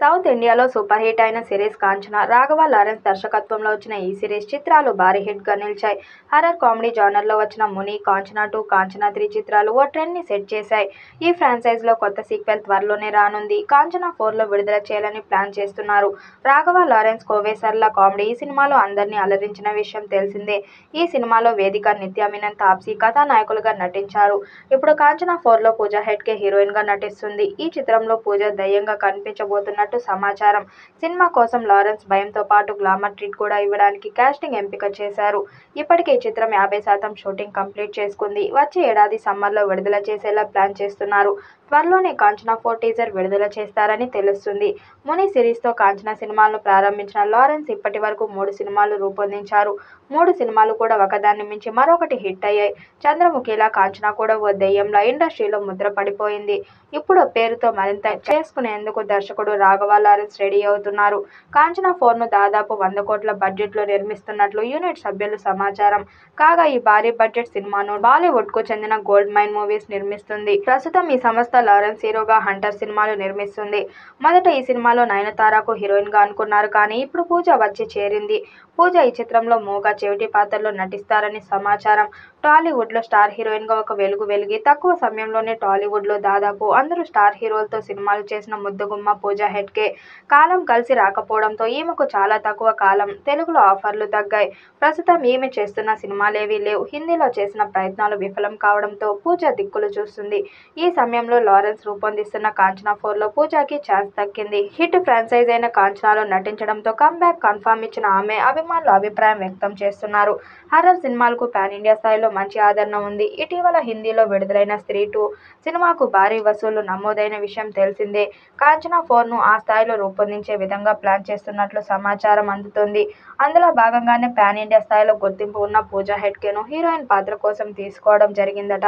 South ఇండియాలో super hit అయిన series Kanchana. Raghava Lawrence దర్శకత్వంలో వచ్చిన ఈ సిరీస్ చిత్రాలు భారీ హిట్గా నిలిచాయి. హర్రర్ కామెడీ జానర్లో వచ్చిన ముని, కాంచన 2, కాంచన 3 చిత్రాలు ఓ ట్రెండ్ని సెట్ చేశాయి. ఈ ఫ్రాంచైజ్లో కొత్త సీక్వెల్ త్వరలోనే రానుంది. కాంచన 4లో విడుదల చేయాలని ప్లాన్ చేస్తున్నారు. రాఘవ లారెన్స్ కోవేసర్ల కామెడీ ఈ సినిమాలో అందరినీ అలరించిన విషయం తెలిసిందే. ఈ సినిమాలో వేదిక, నిత్య మీనన్, తాప్సీ కథానాయకులుగా నటించారు. ఇప్పుడు కాంచన 4లో పూజా హెగ్డే హీరోయిన్గా నటిస్తుంది. ఈ చిత్రంలో పూజ దయ్యంగా కనిపించబోతున్నట్టు సమాచారం. సినిమా కోసం లారెన్స్ భయంతో పాటు గ్లామర్ ట్రీట్ కూడా ఇవ్వడానికి కాస్టింగ్ ఎంపిక చేశారు. ఇప్పటికే ఈ చిత్రం 50% షూటింగ్ కంప్లీట్ చేసుకుంది. వచ్చే ఏడాది సమ్మర్లో విడుదల చేసేలా ప్లాన్ చేస్తున్నారు. త్వరలోనే కాంచన 4 టీజర్ విడుదల చేస్తారని తెలుస్తుంది. ముని సిరీస్తో కాంచన సినిమాలను ప్రారంభించిన లారెన్స్ ఇప్పటి వరకు 3 సినిమాలు రూపొందించారు. 3 సినిమాలు కూడా ఒకదాన్ని మించి మరొకటి హిట్ అయ్యాయి. చంద్రముఖిలా కాంచన కూడా ఓ దెయ్యంలా ఇండస్ట్రీలో ముద్ర పడిపోయింది. ఇప్పుడు పేరుతో మరింత చేసుకునేందుకు దర్శకుడు రాఘవ లారెన్స్ రెడీ అవుతున్నారు. కాంచన 4ను దాదాపు 100 కోట్ల బడ్జెట్లో నిర్మిస్తున్నట్లు యూనిట్ సభ్యులు సమాచారం. కాగా ఈ భారీ బడ్జెట్ సినిమాను బాలీవుడ్కు చెందిన గోల్డ్ మైన్ మూవీస్ నిర్మిస్తుంది. ప్రస్తుతం ఈ సంస్థ లారెన్స్ హీరోగా హంటర్ సినిమాలు నిర్మిస్తుంది. మొదట ఈ సినిమాలో నయనతారకు హీరోయిన్గా అనుకున్నారు. కానీ ఇప్పుడు పూజ వచ్చి చేరింది. పూజ ఈ చిత్రంలో మూగ, చెవిటి పాత్రలో నటిస్తారని సమాచారం. టాలీవుడ్లో స్టార్ హీరోయిన్గా ఒక వెలుగు వెలిగి తక్కువ సమయంలోనే టాలీవుడ్లో దాదాపు అందరూ స్టార్ హీరోలతో సినిమాలు చేసిన ముద్దుగుమ్మ పూజా హెగ్డే. కాలం కలిసి రాకపోవడంతో ఈమెకు చాలా తక్కువ కాలం తెలుగులో ఆఫర్లు తగ్గాయి. ప్రస్తుతం ఈమె చేస్తున్న సినిమాలేవీ లేవు. హిందీలో చేసిన ప్రయత్నాలు విఫలం కావడంతో పూజ దిక్కులు చూస్తుంది. ఈ సమయంలో లారెన్స్ రూపొందిస్తున్న కాంచన 4లో పూజాకి ఛాన్స్ దక్కింది. హిట్ ఫ్రాంచైజ్ అయిన కాంచనాలో నటించడంతో కమ్బ్యాక్ కన్ఫర్మ్ ఇచ్చిన ఆమె అభిమానులు అభిప్రాయం వ్యక్తం చేస్తున్నారు. హర్రర్ సినిమాలకు పాన్ ఇండియా స్థాయిలో మంచి ఆదరణ ఉంది. ఇటీవల హిందీలో విడుదలైన స్త్రీ 2 సినిమాకు భారీ వసూళ్లు నమోదైన విషయం తెలిసిందే. కాంచన 4ను ఆ స్థాయిలో రూపొందించే విధంగా ప్లాన్ చేస్తున్నట్లు సమాచారం అందుతోంది. అందులో భాగంగానే పాన్ ఇండియా స్థాయిలో గుర్తింపు ఉన్న పూజా హెగ్డేను హీరోయిన్ పాత్ర కోసం తీసుకోవడం జరిగిందట.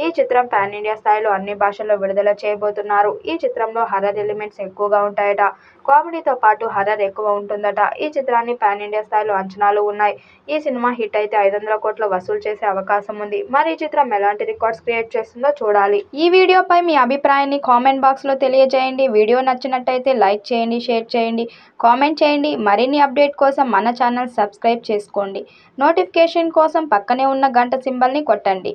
ఈ చిత్రం పాన్ ఇండియా స్థాయిలో అన్ని భాషల్లో విడుదల చేయబోతున్నారు. ఈ చిత్రంలో హర్రర్ ఎలిమెంట్స్ ఎక్కువగా ఉంటాయట. కామెడీతో పాటు హర్రర్ ఎక్కువ ఉంటుందట. ఈ చిత్రాన్ని పాన్ ఇండియా స్థాయిలో అంచనాలు ఉన్నాయి. ఈ సినిమా హిట్ అయితే 500 కోట్లు వసూలు చేసే అవకాశం ఉంది. మరి ఈ చిత్రం ఎలాంటి రికార్డ్స్ క్రియేట్ చేస్తుందో చూడాలి. ఈ వీడియోపై మీ అభిప్రాయాన్ని కామెంట్ బాక్స్లో తెలియజేయండి. వీడియో నచ్చినట్టయితే లైక్ చేయండి, షేర్ చేయండి, కామెంట్ చేయండి. మరిన్ని అప్డేట్ కోసం మన ఛానల్ సబ్స్క్రైబ్ చేసుకోండి. నోటిఫికేషన్ కోసం పక్కనే ఉన్న గంట సింబల్ని కొట్టండి.